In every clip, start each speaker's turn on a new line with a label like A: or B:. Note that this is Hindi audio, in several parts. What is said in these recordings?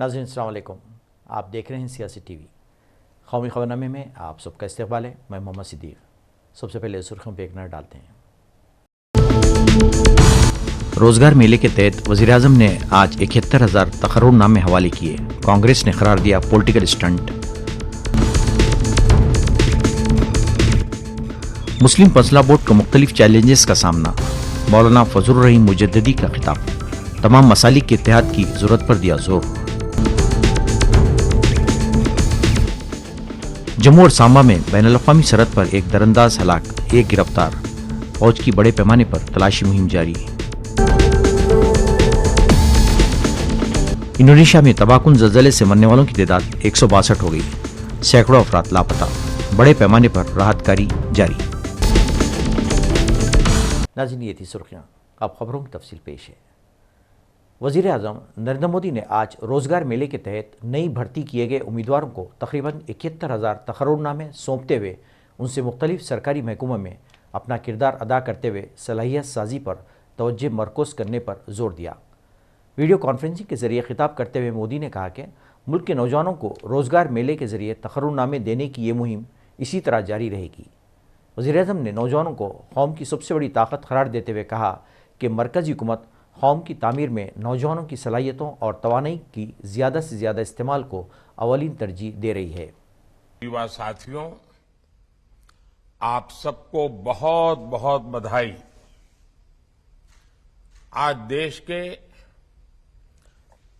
A: नाज़रीन अस्सलाम वालेकुम। आप देख रहे हैं सियासी टीवी। कौमी खबरनामे में आप सबका इस्तकबाल है। मैं मोहम्मद सिद्दीक। सबसे पहले सुर्खियों पर एक नज़र डालते हैं। रोजगार मेले के तहत वज़ीर-ए-आज़म ने आज 71,000 तकर्रुरनामे हवाले किए। कांग्रेस ने करार दिया पॉलिटिकल स्टंट। मुस्लिम पर्सनल बोर्ड को मुख्तलिफ चैलेंजेस का सामना। मौलाना फजलुर रहीम मुजद्दिदी का खिताब। तमाम मसालिक के इत्तेहाद की जरूरत पर दिया जोर। जम्मू और सांबा में बैनुल-अक़वामी सरहद पर एक दरअंदाज हलाक, एक गिरफ्तार। फौज की बड़े पैमाने पर तलाशी मुहिम जारी। इंडोनेशिया में तबाहकुन ज़लज़ले से मरने वालों की तादाद 162 हो गई। सैकड़ों अफराद लापता। बड़े पैमाने पर राहत कार्य जारी। नाज़रीन, ये थी सुर्खियां। अब खबरों की तफसील पेश है। वज़ीर-ए-आज़म नरेंद्र मोदी ने आज रोज़गार मेले के तहत नई भर्ती किए गए उम्मीदवारों को तकरीबन 71,000 तकर्रुरनामे सौंपते हुए उनसे मुख्तलिफ सरकारी महकमों में अपना किरदार अदा करते हुए सलाहियत साजी पर तवज्जो मरकूज़ करने पर जोर दिया। वीडियो कॉन्फ्रेंसिंग के ज़रिए खिताब करते हुए मोदी ने कहा कि मुल्क के नौजवानों को रोज़गार मेले के ज़रिए तकर्रुरनामे देने की ये मुहिम इसी तरह जारी रहेगी। वज़ीर-ए-आज़म ने नौजवानों को कौम की सबसे बड़ी ताकत करार देते हुए कहा कि मरकज़ी हुकूमत कौम की तामीर में नौजवानों की सलाहियतों और तवानाई की ज़्यादा से ज़्यादा इस्तेमाल को अवलीन तरजीह दे रही है।
B: युवा साथियों, आप सबको बहुत बहुत बधाई। आज देश के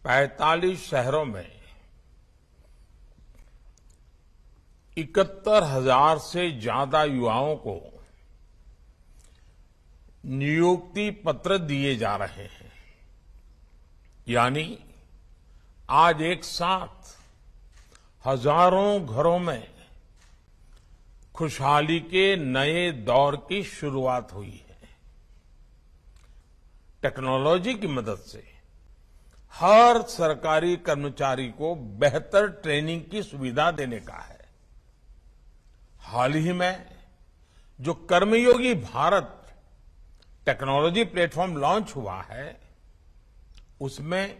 B: 45 शहरों में 71,000 से ज्यादा युवाओं को नियुक्ति पत्र दिए जा रहे हैं। यानी आज एक साथ हजारों घरों में खुशहाली के नए दौर की शुरुआत हुई है। टेक्नोलॉजी की मदद से हर सरकारी कर्मचारी को बेहतर ट्रेनिंग की सुविधा देने का है। हाल ही में जो कर्मयोगी भारत टेक्नोलॉजी प्लेटफॉर्म लॉन्च हुआ है, उसमें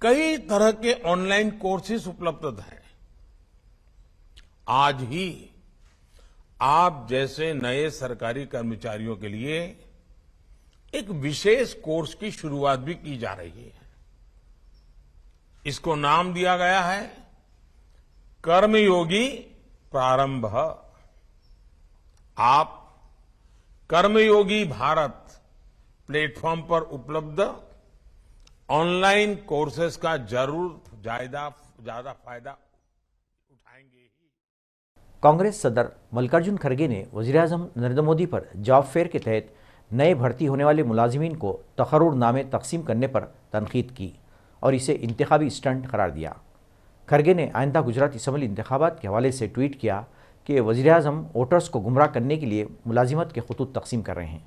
B: कई तरह के ऑनलाइन कोर्सेज उपलब्ध हैं। आज ही आप जैसे नए सरकारी कर्मचारियों के लिए एक विशेष कोर्स की शुरुआत भी की जा रही है। इसको नाम दिया गया है कर्मयोगी प्रारंभ। आप कर्मयोगी भारत प्लेटफॉर्म पर उपलब्ध ऑनलाइन कोर्सेज का जरूर ज्यादा फायदा उठाएंगे ही।
A: कांग्रेस सदर मल्लिकार्जुन खड़गे ने वज़ीर-ए-आज़म नरेंद्र मोदी पर जॉब फेयर के तहत नए भर्ती होने वाले मुलाजिमीन को तकर्रुरनामे तकसीम करने पर तनकीद की और इसे इंतखाबी स्टंट करार दिया। खड़गे ने आइंदा गुजरात असम्बली इंतखाबात के हवाले से ट्वीट किया कि वज़ीर-ए-आज़म वोटर्स को गुमराह करने के लिए मुलाजिमत के खतूत तकसीम कर रहे हैं।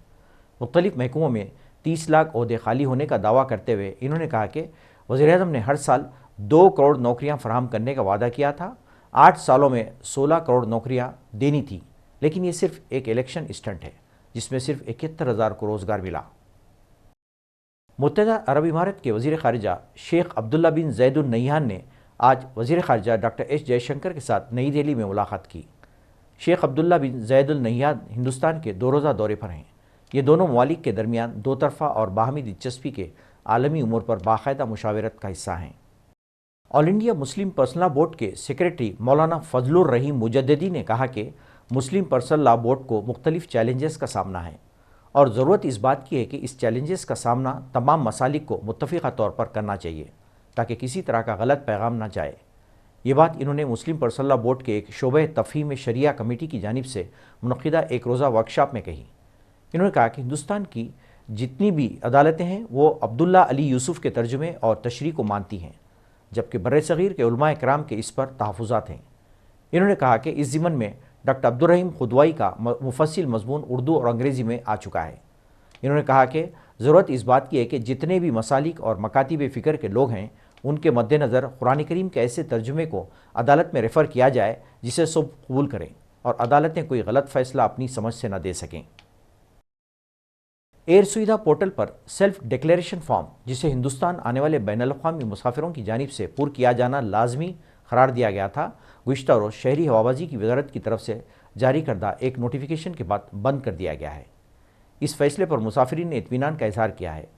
A: मुख्तलिफ महकमों में 30 लाख ओहदे खाली होने का दावा करते हुए इन्होंने कहा कि वज़ीर-ए-आज़म ने हर साल 2 करोड़ नौकरियां फराहम करने का वादा किया था। 8 सालों में 16 करोड़ नौकरियां देनी थी, लेकिन ये सिर्फ एक इलेक्शन स्टंट है जिसमें सिर्फ 71,000 को रोज़गार मिला। मुत्तहिदा अरब इमारात के वज़ीर ख़ारिजा शेख अब्दुल्ला बिन ज़ैद अल नह्यान ने आज वज़ीर ख़ारिजा डॉक्टर एस जयशंकर के साथ नई दिल्ली में मुलाकात की। शेख अब्दुल्ला बिन ज़ैद अल नह्यान हिंदुस्तान के 2 रोज़ा दौरे पर हैं। ये दोनों ममालिक के दरमियान दो तरफ़ा और बाहमी दिलचस्पी के आलमी उमूर पर बाकायदा मुशावरत का हिस्सा हैं। All India Muslim personal board के सेक्रेटरी मौलाना फजलुर रहीम मुजद्दिदी ने कहा कि मुस्लिम पर्सनल लॉ बोर्ड को मुख्तलिफ चैलेंजेस का सामना है और ज़रूरत इस बात की है कि इस चैलेंजेस का सामना तमाम मसालिक को मुत्तफ़िक़ा तौर पर करना चाहिए ताकि किसी तरह का गलत पैगाम ना जाए। ये बात इन्होंने मुस्लिम पर्सनल लॉ बोर्ड के एक शोबे तफ़हीम शरिया कमेटी की जानिब से मुनक़िदा एक रोज़ा वर्कशॉप में कही। इन्होंने कहा कि हिंदुस्तान की जितनी भी अदालतें हैं वो अब्दुल्ला अली यूसुफ़ के तर्जुमे और तशरीह को मानती हैं, जबकि बर्र-ए-सग़ीर के उलमा इकराम के इस पर तहफ़्फ़ुज़ात हैं। इन्होंने कहा कि इस ज़िमन में डॉक्टर अब्दुर रहीम खुदवाई का मुफस्सिल मज़मून उर्दू और अंग्रेज़ी में आ चुका है। इन्होंने कहा कि ज़रूरत इस बात की है कि जितने भी मसालिक और मकातिब फ़िक्र के लोग हैं उनके मद्देनज़र कुरान करीम के ऐसे तर्जुमे को अदालत में रेफ़र किया जाए जिसे सब कबूल करें और अदालतें कोई गलत फ़ैसला अपनी समझ से न दे सकें। एयर सुविधा पोर्टल पर सेल्फ डिक्लेरेशन फॉर्म, जिसे हिंदुस्तान आने वाले बैनुल-अक़वामी मुसाफिरों की जानिब से पूर्ण किया जाना लाजमी करार दिया गया था, गुज़िश्ता रोज़ शहरी हवाबाजी की वजारत की तरफ से जारी करदा एक नोटिफिकेशन के बाद बंद कर दिया गया है। इस फैसले पर मुसाफिरीन ने इत्मीनान का इजहार किया है।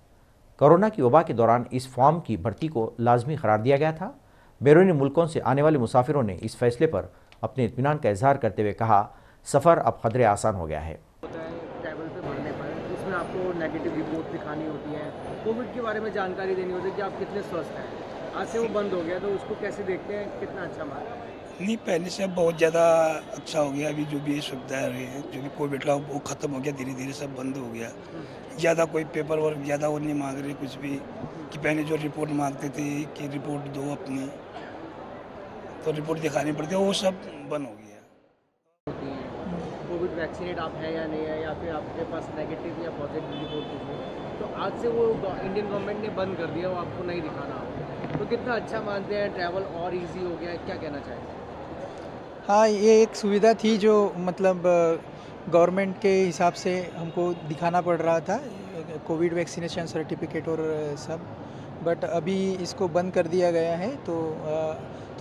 A: कोरोना की वबा के दौरान इस फॉर्म की भर्ती को लाजमी करार दिया गया था। बैरूनी मुल्कों से आने वाले मुसाफिरों ने इस फैसले पर अपने इत्मीनान का इजहार करते हुए कहा, सफ़र अब खदरे आसान हो गया है।
C: ट्रैवल पे भरने पर उसमें आपको नेगेटिव रिपोर्ट दिखानी होती है, कोविड के बारे में जानकारी देनी होती है कि आप कितने स्वस्थ हैं। आज से वो बंद हो गया, तो उसको कैसे देखते हैं, कितना अच्छा मान है?
D: नहीं, पहले से अब बहुत ज़्यादा अच्छा हो गया। अभी जो भी सुविधाएं रही हैं, जो भी कोविड का वो ख़त्म हो गया, धीरे धीरे सब बंद हो गया। ज़्यादा कोई पेपर वर्क ज़्यादा वो नहीं मांग रहे कुछ भी, कि पहले जो रिपोर्ट मांगते थे कि रिपोर्ट दो अपनी, तो रिपोर्ट दिखानी पड़ती है, वो सब बंद हो गया।
C: होती हैं कोविड वैक्सीनेट आप हैं या नहीं है, या फिर आपके पास नेगेटिव या पॉजिटिव रिपोर्ट होती है, तो आज से वो इंडियन गवर्नमेंट ने बंद कर दिया, वो आपको नहीं दिखाना हो, तो कितना अच्छा मानते हैं, ट्रैवल और ईजी हो गया है, क्या कहना चाहेंगे?
E: हाँ, ये एक सुविधा थी जो मतलब गवर्नमेंट के हिसाब से हमको दिखाना पड़ रहा था, कोविड वैक्सीनेशन सर्टिफिकेट और सब, बट अभी इसको बंद कर दिया गया है, तो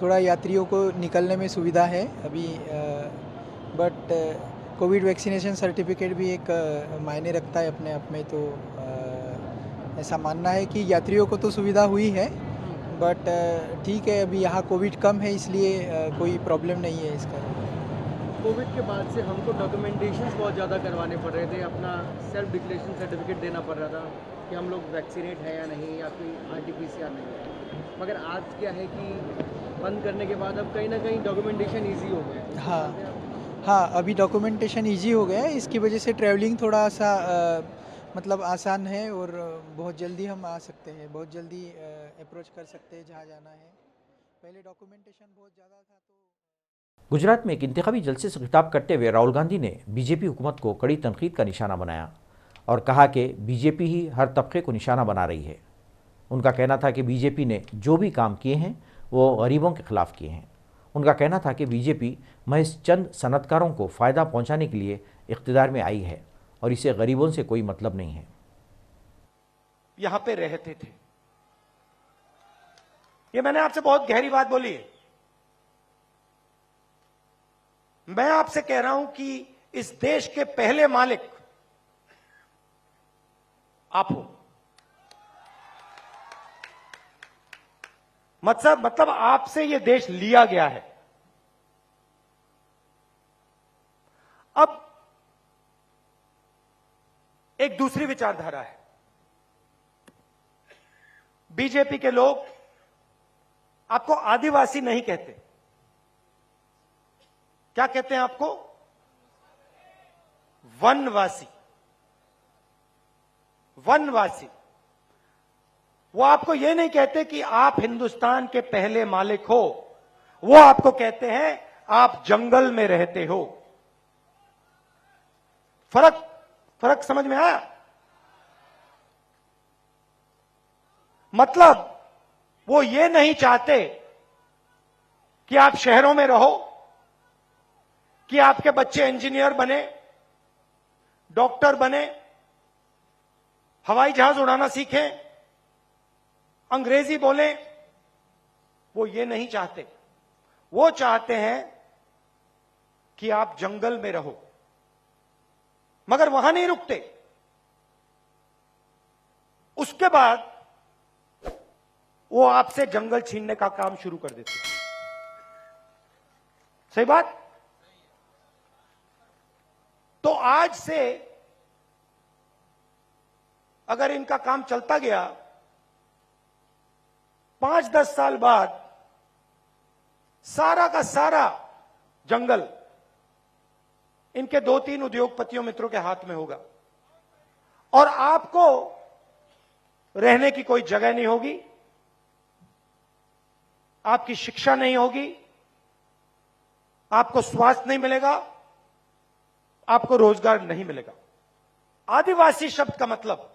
E: थोड़ा यात्रियों को निकलने में सुविधा है अभी, बट कोविड वैक्सीनेशन सर्टिफिकेट भी एक मायने रखता है अपने आप में, तो ऐसा मानना है कि यात्रियों को तो सुविधा हुई है, बट ठीक है, अभी यहाँ कोविड कम है, इसलिए कोई प्रॉब्लम नहीं है इसका।
C: कोविड के बाद से हमको डॉक्यूमेंटेशंस बहुत ज़्यादा करवाने पड़ रहे थे, अपना सेल्फ डिक्लेरेशन सर्टिफिकेट देना पड़ रहा था कि हम लोग वैक्सीनेट है या नहीं, या कोई RT-PCR नहीं है, मगर आज क्या है कि बंद करने के बाद अब कहीं ना कहीं डॉक्यूमेंटेशन ईजी हो गया है।
E: हाँ, अभी डॉक्यूमेंटेशन ईजी हो गया है, इसकी वजह से ट्रैवलिंग थोड़ा सा मतलब आसान है, और बहुत जल्दी हम आ सकते हैं, बहुत जल्दी अप्रोच कर सकते हैं जहाँ जाना है। पहले डॉक्यूमेंटेशन बहुत ज़्यादा था। तो
A: गुजरात में एक इंतखाबी जलसे से खिताब करते हुए राहुल गांधी ने बीजेपी हुकूमत को कड़ी तनकीद का निशाना बनाया और कहा कि बीजेपी ही हर तबके को निशाना बना रही है। उनका कहना था कि बीजेपी ने जो भी काम किए हैं वो गरीबों के खिलाफ किए हैं। उनका कहना था कि बीजेपी महज चंद सनतकारों को फ़ायदा पहुंचाने के लिए इख्तिदार में आई है और इसे गरीबों से कोई मतलब नहीं है।
F: यहां पे रहते थे, ये मैंने आपसे बहुत गहरी बात बोली है। मैं आपसे कह रहा हूं कि इस देश के पहले मालिक आप हो। मतलब आपसे ये देश लिया गया है। अब एक दूसरी विचारधारा है। बीजेपी के लोग आपको आदिवासी नहीं कहते, क्या कहते हैं आपको? वनवासी। वनवासी। वो आपको यह नहीं कहते कि आप हिंदुस्तान के पहले मालिक हो, वो आपको कहते हैं आप जंगल में रहते हो। फर्क समझ में आया? मतलब वो ये नहीं चाहते कि आप शहरों में रहो, कि आपके बच्चे इंजीनियर बने, डॉक्टर बने, हवाई जहाज उड़ाना सीखें, अंग्रेजी बोलें। वो ये नहीं चाहते। वो चाहते हैं कि आप जंगल में रहो। मगर वहां नहीं रुकते। उसके बाद वो आपसे जंगल छीनने का काम शुरू कर देते हैं। सही बात? तो आज से अगर इनका काम चलता गया, 5-10 साल बाद सारा का सारा जंगल इनके 2-3 उद्योगपतियों मित्रों के हाथ में होगा और आपको रहने की कोई जगह नहीं होगी, आपकी शिक्षा नहीं होगी, आपको स्वास्थ्य नहीं मिलेगा, आपको रोजगार नहीं मिलेगा। आदिवासी शब्द का मतलब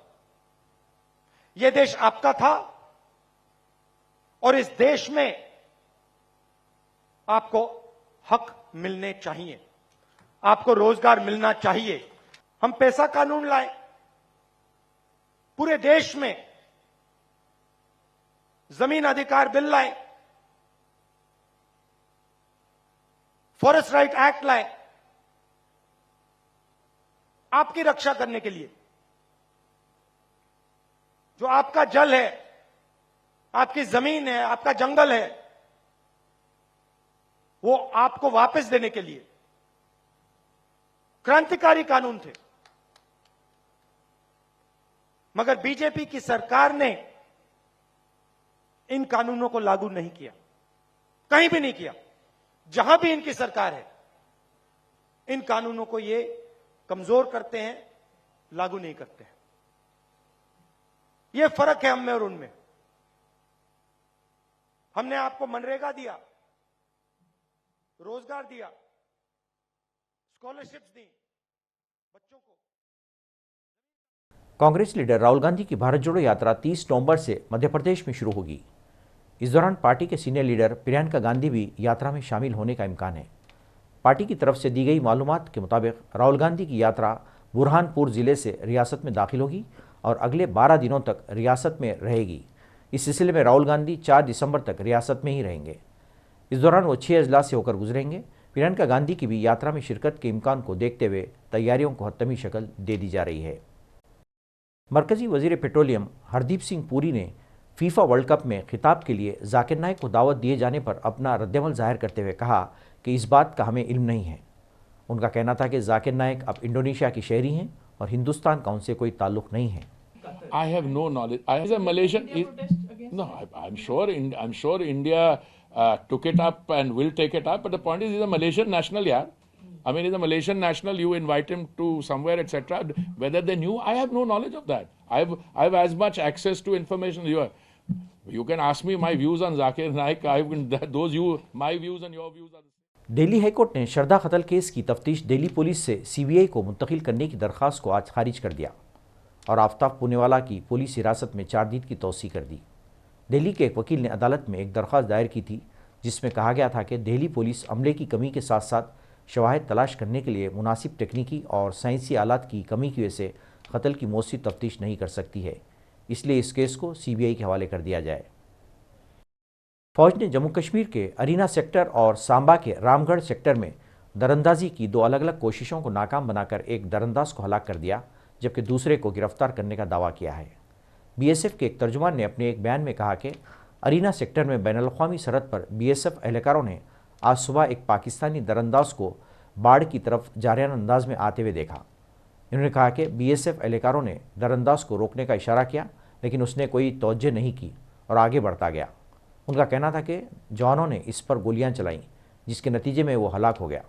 F: यह देश आपका था और इस देश में आपको हक मिलने चाहिए, आपको रोजगार मिलना चाहिए। हम पैसा कानून लाए, पूरे देश में जमीन अधिकार बिल लाए, फॉरेस्ट राइट एक्ट लाए, आपकी रक्षा करने के लिए। जो आपका जल है, आपकी जमीन है, आपका जंगल है, वो आपको वापस देने के लिए क्रांतिकारी कानून थे। मगर बीजेपी की सरकार ने इन कानूनों को लागू नहीं किया, कहीं भी नहीं किया। जहां भी इनकी सरकार है, इन कानूनों को ये कमजोर करते हैं, लागू नहीं करते हैं। ये फर्क है हम में और उनमें। हमने आपको मनरेगा दिया, रोजगार दिया, स्कॉलरशिप्स दी बच्चों को।
A: कांग्रेस लीडर राहुल गांधी की भारत जोड़ो यात्रा 30 नवंबर से मध्य प्रदेश में शुरू होगी। इस दौरान पार्टी के सीनियर लीडर प्रियंका गांधी भी यात्रा में शामिल होने का इम्कान है। पार्टी की तरफ से दी गई मालूमात के मुताबिक राहुल गांधी की यात्रा बुरहानपुर जिले से रियासत में दाखिल होगी और अगले 12 दिनों तक रियासत में रहेगी। इस सिलसिले में राहुल गांधी 4 दिसंबर तक रियासत में ही रहेंगे। इस दौरान वो 6 अजलास से होकर गुजरेंगे। प्रियंका गांधी की भी यात्रा में शिरकत के इम्कान को देखते हुए तैयारियों को हतमी शक्ल दे दी जा रही है। मरकजी वजीर पेट्रोलियम हरदीप सिंह पुरी ने फीफा वर्ल्ड कप में खिताब के लिए जाकिर नाइक को दावत दिए जाने पर अपना रद्दमल जाहिर करते हुए कहा कि इस बात का हमें इल्म नहीं है। उनका कहना था कि जाकिर नाइक अब इंडोनेशिया की शहरी हैं और हिंदुस्तान का उनसे कोई ताल्लुक नहीं है।
G: I have no knowledge. I as a Malaysian, no, I'm sure India took it up and will take it up. But the point is, he's a Malaysian national, yeah. I mean, he's a Malaysian national. You invite him to somewhere, etc. Whether they knew, I have no knowledge of that. I have as much access to information as you have. You can ask me my views on Zakir Naik. My views and your views are the same.
A: Delhi high court ने श्रद्धा कत्ल केस की तफ्तीश दिल्ली पुलिस से सीबीआई को मुंतकिल करने की दरख्वास्त को आज खारिज कर दिया और आफ्ताब पूनेवाला की पुलिस हिरासत में 4 दिन की तौसीह कर दी। दिल्ली के एक वकील ने अदालत में एक दरख्वास्त दायर की थी जिसमें कहा गया था कि दिल्ली पुलिस अमले की कमी के साथ साथ शवाहिद तलाश करने के लिए मुनासिब तकनीकी और साइंसी आलात की कमी की वजह से कत्ल की मौसी तफ्तीश नहीं कर सकती है, इसलिए इस केस को सीबीआई के हवाले कर दिया जाए। फौज ने जम्मू कश्मीर के अरीना सेक्टर और सांबा के रामगढ़ सेक्टर में दरअंदाजी की 2 अलग अलग कोशिशों को नाकाम बनाकर एक दरअंदाज को हलाक कर दिया, जबकि दूसरे को गिरफ्तार करने का दावा किया है। बीएसएफ के एक तर्जुमान ने अपने एक बयान में कहा कि अरीना सेक्टर में बैनुल-अक़वामी सरहद पर बीएसएफ एहलकारों ने आज सुबह एक पाकिस्तानी दरअंदाज को बाढ़ की तरफ जारियाना अंदाज में आते हुए देखा। इन्होंने कहा कि बीएसएफ एहलकारों ने दरअंदाज को रोकने का इशारा किया, लेकिन उसने कोई तवज्जो नहीं की और आगे बढ़ता गया। उनका कहना था कि जवानों ने इस पर गोलियां चलाईं, जिसके नतीजे में वो हलाक हो गया।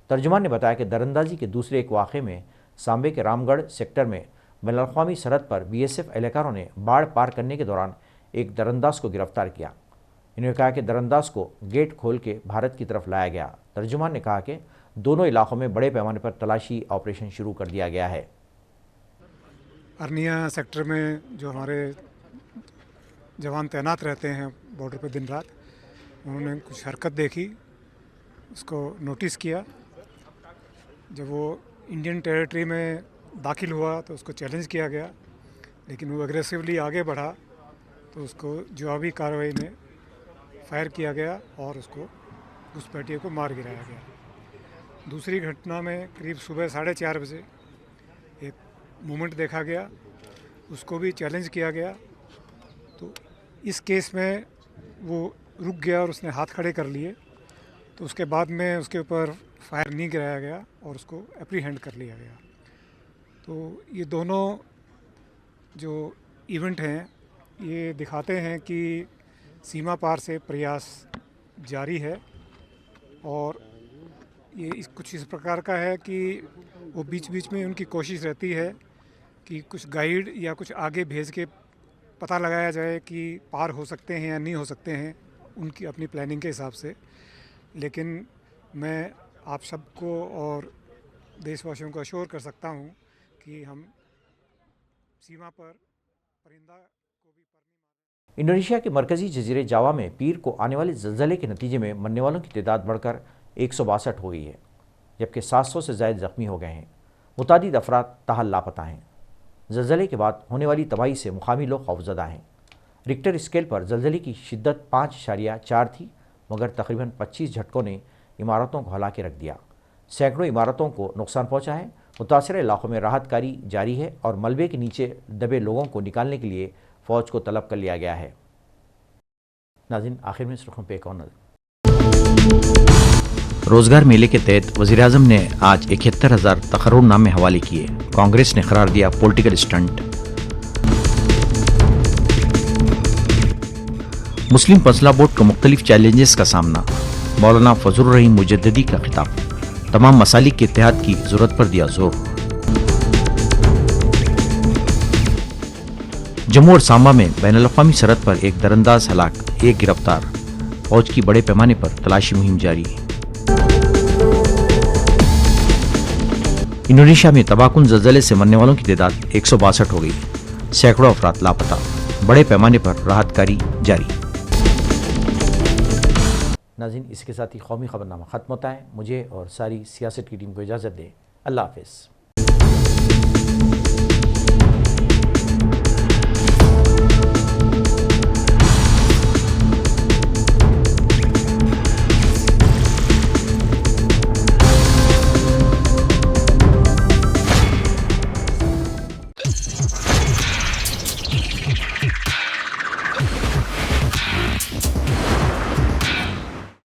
A: तर्जुमान ने बताया कि दरअंदाजी के दूसरे एक वाक़े में सांबे के रामगढ़ सेक्टर में बैनुल-अक़वामी सरहद पर बीएसएफ एहलकारों ने बाढ़ पार करने के दौरान एक दरअंदाज को गिरफ्तार किया। इन्होंने कहा कि दरअंदाज को गेट खोल के भारत की तरफ लाया गया। तर्जुमान ने कहा कि दोनों इलाकों में बड़े पैमाने पर तलाशी ऑपरेशन शुरू कर दिया गया है।
H: अरनिया सेक्टर में जो हमारे जवान तैनात रहते हैं बॉर्डर पर दिन रात, उन्होंने कुछ हरकत देखी, उसको नोटिस किया। जब वो इंडियन टेरिटरी में दाखिल हुआ तो उसको चैलेंज किया गया, लेकिन वो एग्रेसिवली आगे बढ़ा तो उसको जवाबी कार्रवाई में फायर किया गया और उसको घुसपैठिए को मार गिराया गया। दूसरी घटना में करीब सुबह 4:30 बजे एक मूवमेंट देखा गया, उसको भी चैलेंज किया गया। तो इस केस में वो रुक गया और उसने हाथ खड़े कर लिए, तो उसके बाद में उसके ऊपर फायर नहीं गिराया गया और उसको एप्रीहेंड कर लिया गया। तो ये दोनों जो इवेंट हैं ये दिखाते हैं कि सीमा पार से प्रयास जारी है और ये कुछ इस प्रकार का है कि वो बीच बीच में उनकी कोशिश रहती है कि कुछ गाइड या कुछ आगे भेज के पता लगाया जाए कि पार हो सकते हैं या नहीं हो सकते हैं, उनकी अपनी प्लानिंग के हिसाब से। लेकिन मैं आप सबको और देशवासियों को अश्योर कर सकता हूं कि हम सीमा पर परिंदा को भी पर नहीं।
A: इंडोनेशिया के मरकजी जजीरे जावा में पीर को आने वाले ज़लज़ले के नतीजे में मरने वालों की तादाद बढ़कर 162 हो गई है, जबकि 700 से ज़ायद ज़ख्मी हो गए हैं। मुतादिद अफराद ताहाल लापता हैं। ज़लज़ले के बाद होने वाली तबाही से मुकामी लोग खौफज़दा हैं। रिक्टर स्केल पर ज़लज़ले की शिद्दत 5.4 थी, मगर तकरीबन 25 झटकों ने इमारतों को हिला के रख दिया। सैकड़ों इमारतों को नुकसान पहुंचा है। मुतासर इलाकों में राहत कार्य जारी है और मलबे के नीचे दबे लोगों को निकालने के लिए फ़ौज को तलब कर लिया गया है। नाज़रीन, आखिर में सुर्खियों पे एक और नज़र। रोजगार मेले के तहत वज़ीर-ए-आज़म ने आज 71,000 तकर्रुरनामे हवाले किए। कांग्रेस ने करार दिया पॉलिटिकल स्टंट। मुस्लिम फजला बोर्ड को मुख्तलिफ चैलेंजेस का सामना। मौलाना फजलुर रहीम मुजद्दिदी का खिताब। तमाम मसालिक के इत्तेहाद की जरूरत पर दिया जोर। जम्मू और सांबा में बैनुल-अक़वामी सरहद पर एक दरअंदाज हलाक, एक गिरफ्तार। फौज की बड़े पैमाने पर तलाशी मुहिम जारी। इंडोनेशिया में तबाहकुन ज़लज़ले से मरने वालों की तादाद 162 हो गई। सैकड़ों अफराद लापता। बड़े पैमाने पर राहत कार्य जारी। नाज़रीन, इसके साथ ही कौमी खबरनामा ख़त्म होता है। मुझे और सारी सियासत की टीम को इजाज़त दें। अल्लाह हाफ़िज़।